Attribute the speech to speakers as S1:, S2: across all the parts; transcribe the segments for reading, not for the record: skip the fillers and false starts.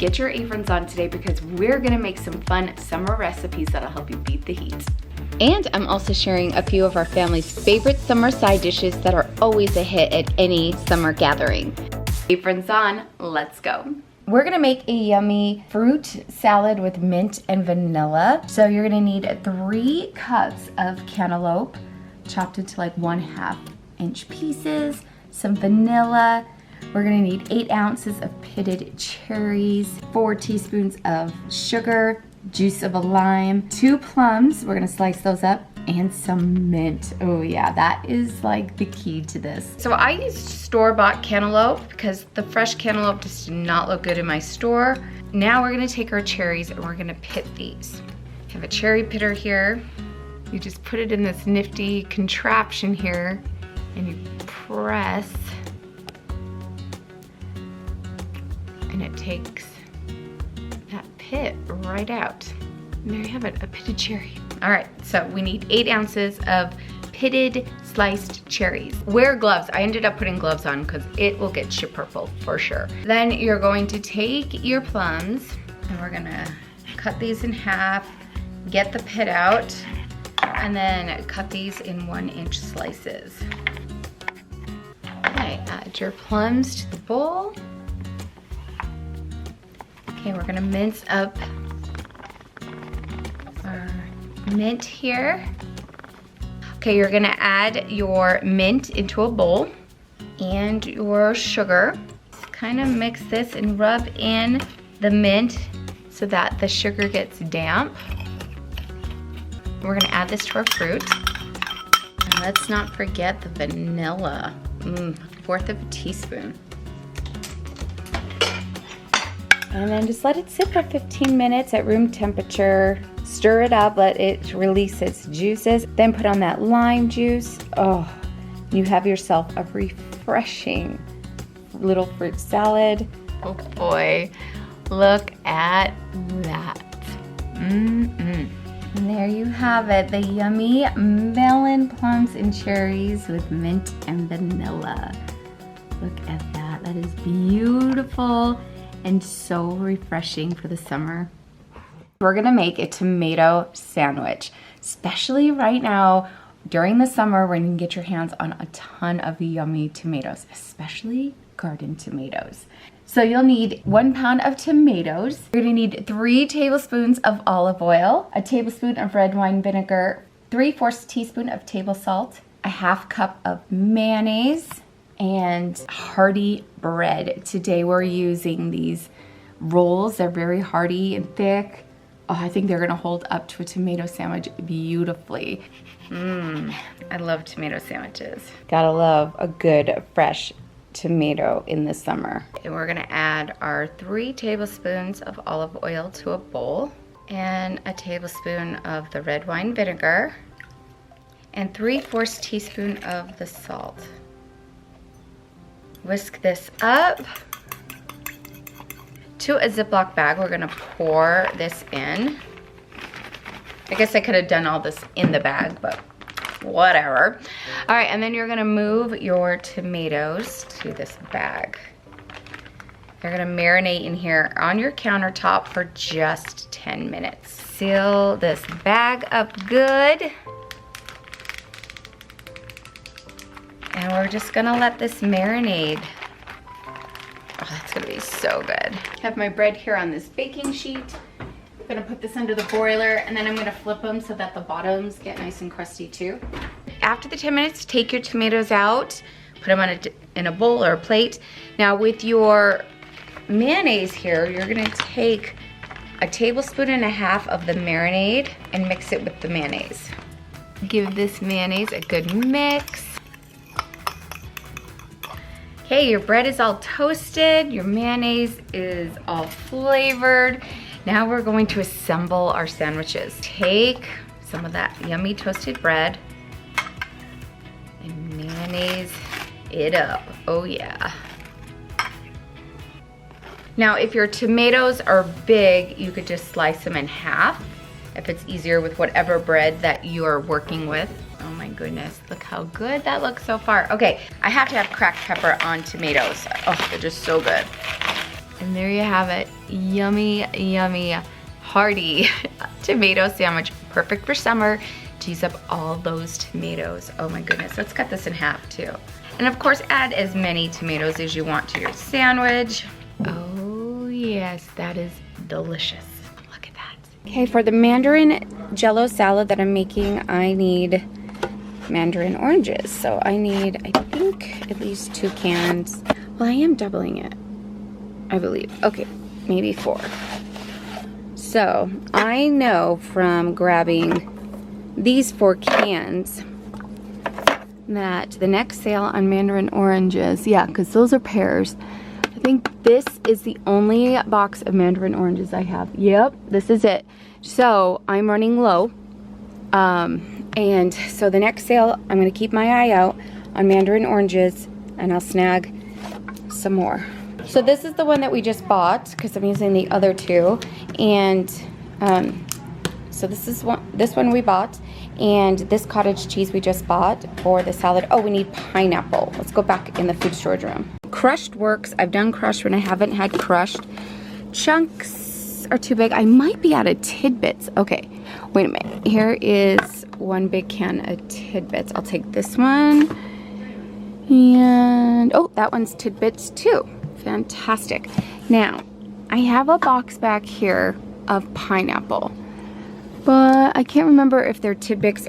S1: Get your aprons on today because we're gonna make some fun summer recipes that'll help you beat the heat.
S2: And I'm also sharing a few of our family's favorite summer side dishes that are always a hit at any summer gathering.
S1: Aprons on, let's go.
S2: We're gonna make a yummy fruit salad with mint and vanilla. So you're gonna need 3 cups of cantaloupe, chopped into like 1/2 inch pieces, some vanilla. We're gonna need 8 ounces of pitted cherries, 4 teaspoons of sugar, juice of a lime, 2 plums, we're gonna slice those up, and some mint. Oh yeah, that is like the key to this.
S1: So I used store-bought cantaloupe because the fresh cantaloupe just did not look good in my store. Now we're gonna take our cherries and we're gonna pit these. I have a cherry pitter here. You just put it in this nifty contraption here and you press and it takes that pit right out. And there you have it, a pitted cherry. All right, so we need 8 ounces of pitted sliced cherries. Wear gloves. I ended up putting gloves on because it will get you purple for sure. Then you're going to take your plums and we're gonna cut these in half, get the pit out, and then cut these in 1-inch slices. Okay, add your plums to the bowl. Okay, we're gonna mince up our mint here. Okay, you're gonna add your mint into a bowl and your sugar. Kind of mix this and rub in the mint so that the sugar gets damp. We're gonna add this to our fruit. And let's not forget the vanilla. 1/4 teaspoon.
S2: And then just let it sit for 15 minutes at room temperature. Stir it up, let it release its juices. Then put on that lime juice. Oh, you have yourself a refreshing little fruit salad.
S1: Oh boy, look at that.
S2: And there you have it, the yummy melon, plums, and cherries with mint and vanilla. Look at that, that is beautiful and so refreshing for the summer. We're gonna make a tomato sandwich, especially right now during the summer when you can get your hands on a ton of yummy tomatoes, especially garden tomatoes. So you'll need 1 pound of tomatoes. You're gonna need 3 tablespoons of olive oil, a tablespoon of red wine vinegar, 3/4 teaspoon of table salt, a 1/2 cup of mayonnaise, and hearty bread. Today we're using these rolls. They're very hearty and thick. Oh, I think they're gonna hold up to a tomato sandwich beautifully.
S1: I love tomato sandwiches.
S2: Gotta love a good fresh tomato in the summer.
S1: And we're gonna add our 3 tablespoons of olive oil to a bowl and a tablespoon of the red wine vinegar and 3/4 teaspoon of the salt. Whisk this up. To a Ziploc bag, we're gonna pour this in. I guess I could have done all this in the bag, but whatever. All right, and then you're gonna move your tomatoes to this bag. You're gonna marinate in here on your countertop for just 10 minutes. Seal this bag up good. And we're just gonna let this marinate. Oh, that's gonna be so good. I have my bread here on this baking sheet. I'm gonna put this under the broiler and then I'm gonna flip them so that the bottoms get nice and crusty too. After the 10 minutes, take your tomatoes out, put them on in a bowl or a plate. Now with your mayonnaise here, you're gonna take a tablespoon and a half of the marinade and mix it with the mayonnaise. Give this mayonnaise a good mix. Okay, your bread is all toasted, your mayonnaise is all flavored. Now we're going to assemble our sandwiches. Take some of that yummy toasted bread and mayonnaise it up. Oh yeah. Now if your tomatoes are big, you could just slice them in half if it's easier with whatever bread that you are working with. Oh my goodness, look how good that looks so far. Okay, I have to have cracked pepper on tomatoes. Oh, they're just so good. And there you have it. Yummy, yummy, hearty tomato sandwich. Perfect for summer to use up all those tomatoes. Oh my goodness, let's cut this in half too. And of course, add as many tomatoes as you want to your sandwich. Oh yes, that is delicious. Look at that. Okay, for the mandarin jello salad that I'm making, I need mandarin oranges. So I need, I think, at least 2 cans. Well, I am doubling it, I believe. Okay, maybe 4. So I know from grabbing these 4 cans that the next sale on mandarin oranges, yeah, because those are pears. I think this is the only box of mandarin oranges I have. Yep, this is it. So I'm running low. And so the next sale, I'm going to keep my eye out on mandarin oranges and I'll snag some more. So this is the one that we just bought because I'm using the other 2. And so this one we bought. And this cottage cheese we just bought for the salad. Oh, we need pineapple. Let's go back in the food storage room. Crushed works. I've done crushed when I haven't had crushed. Chunks are too big. I might be out of tidbits. Okay, wait a minute. Here is 1 big can of tidbits. I'll take this one. And, oh, that one's tidbits too. Fantastic. Now, I have a box back here of pineapple. But I can't remember if they're tidbits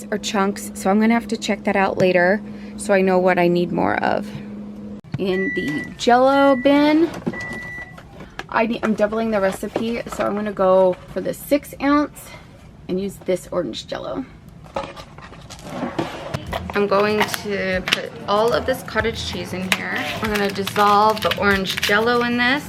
S1: or chunks, so I'm gonna have to check that out later so I know what I need more of. In the Jello bin, I'm doubling the recipe, so I'm gonna go for the 6 ounce and use this orange Jello. I'm going to put all of this cottage cheese in here. I'm gonna dissolve the orange Jello in this.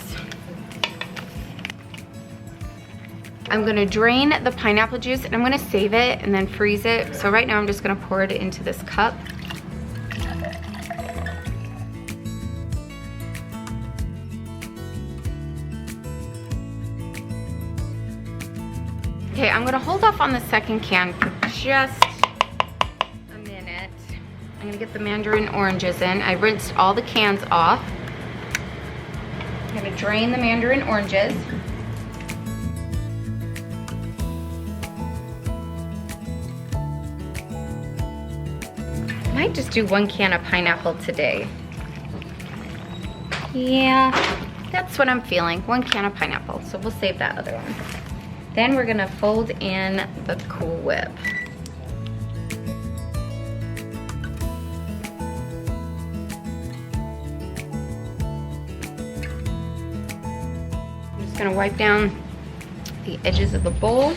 S1: I'm gonna drain the pineapple juice and I'm gonna save it and then freeze it. So right now I'm just gonna pour it into this cup. Okay, I'm gonna hold off on the second can for just a minute. I'm gonna get the mandarin oranges in. I rinsed all the cans off. I'm gonna drain the mandarin oranges. Might just do 1 can of pineapple today. Yeah, that's what I'm feeling. 1 can of pineapple, so we'll save that other one. Then we're gonna fold in the Cool Whip. I'm just gonna wipe down the edges of the bowl,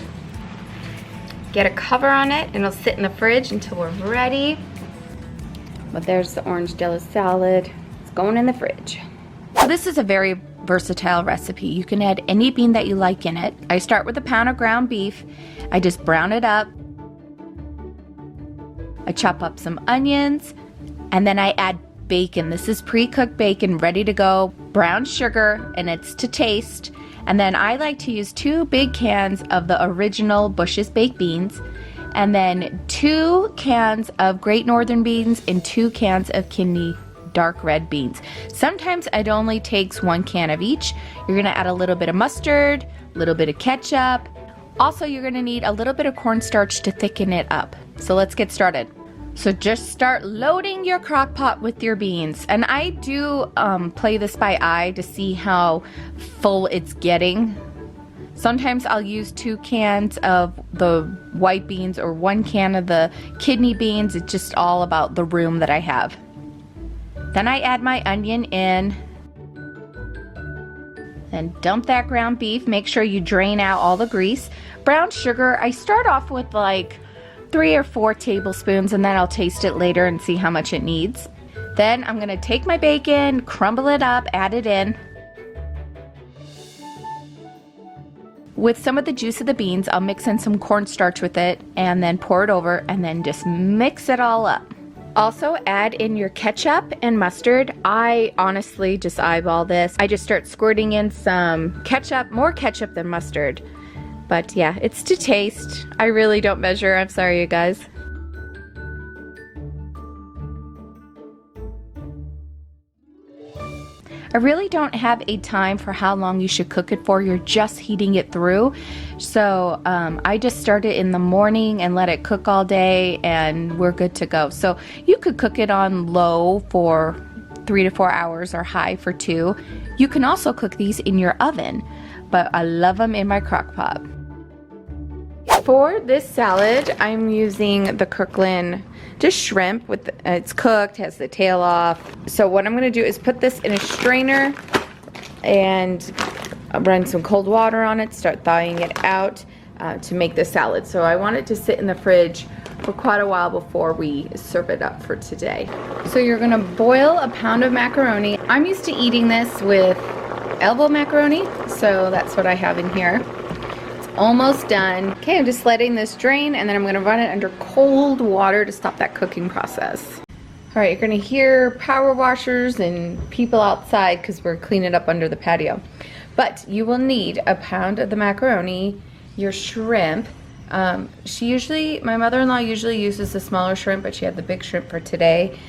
S1: get a cover on it, and it'll sit in the fridge until we're ready. But there's the orange Jello salad. It's going in the fridge. So this is a very versatile recipe. You can add any bean that you like in it. I start with a pound of ground beef. I just brown it up. I chop up some onions, and then I add bacon. This is pre-cooked bacon, ready to go. Brown sugar, and it's to taste. And then I like to use 2 big cans of the original Bush's baked beans, and then 2 cans of Great Northern beans and 2 cans of kidney dark red beans. Sometimes it only takes 1 can of each. You're gonna add a little bit of mustard, a little bit of ketchup. Also, you're gonna need a little bit of cornstarch to thicken it up. So let's get started. So just start loading your crock pot with your beans. And I do play this by eye to see how full it's getting. Sometimes I'll use 2 cans of the white beans or 1 can of the kidney beans. It's just all about the room that I have. Then I add my onion in. Then dump that ground beef. Make sure you drain out all the grease. Brown sugar, I start off with like 3 or 4 tablespoons and then I'll taste it later and see how much it needs. Then I'm gonna take my bacon, crumble it up, add it in. With some of the juice of the beans, I'll mix in some cornstarch with it and then pour it over and then just mix it all up. Also add in your ketchup and mustard. I honestly just eyeball this. I just start squirting in some ketchup, more ketchup than mustard. But yeah, it's to taste. I really don't measure, I'm sorry you guys. I really don't have a time for how long you should cook it for. You're just heating it through. So I just start it in the morning and let it cook all day and we're good to go. So you could cook it on low for 3 to 4 hours or high for 2. You can also cook these in your oven, but I love them in my crock pot. For this salad, I'm using the Kirkland just shrimp with it's cooked, has the tail off. So what I'm gonna do is put this in a strainer and run some cold water on it, start thawing it out to make the salad. So I want it to sit in the fridge for quite a while before we serve it up for today. So you're gonna boil a pound of macaroni. I'm used to eating this with elbow macaroni, so that's what I have in here. Almost done. Okay, I'm just letting this drain and then I'm gonna run it under cold water to stop that cooking process. All right, you're gonna hear power washers and people outside because we're cleaning up under the patio. But you will need a pound of the macaroni, your shrimp. My mother-in-law usually uses the smaller shrimp, but she had the big shrimp for today.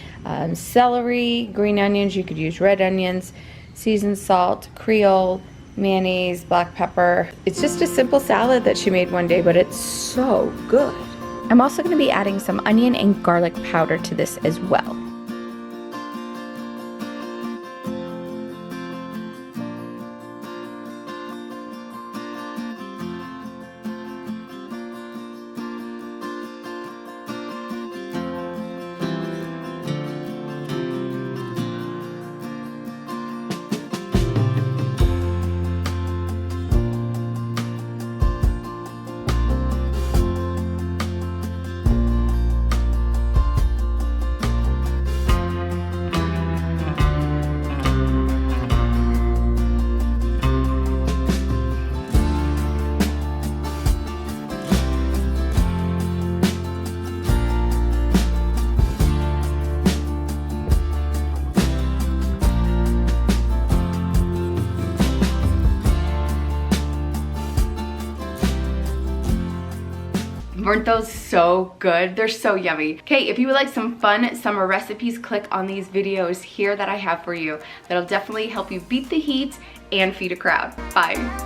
S1: Celery, green onions, you could use red onions, seasoned salt, Creole, mayonnaise, black pepper. It's just a simple salad that she made one day, but it's so good. I'm also going to be adding some onion and garlic powder to this as well. Weren't those so good? They're so yummy. Okay, if you would like some fun summer recipes, click on these videos here that I have for you. That'll definitely help you beat the heat and feed a crowd. Bye.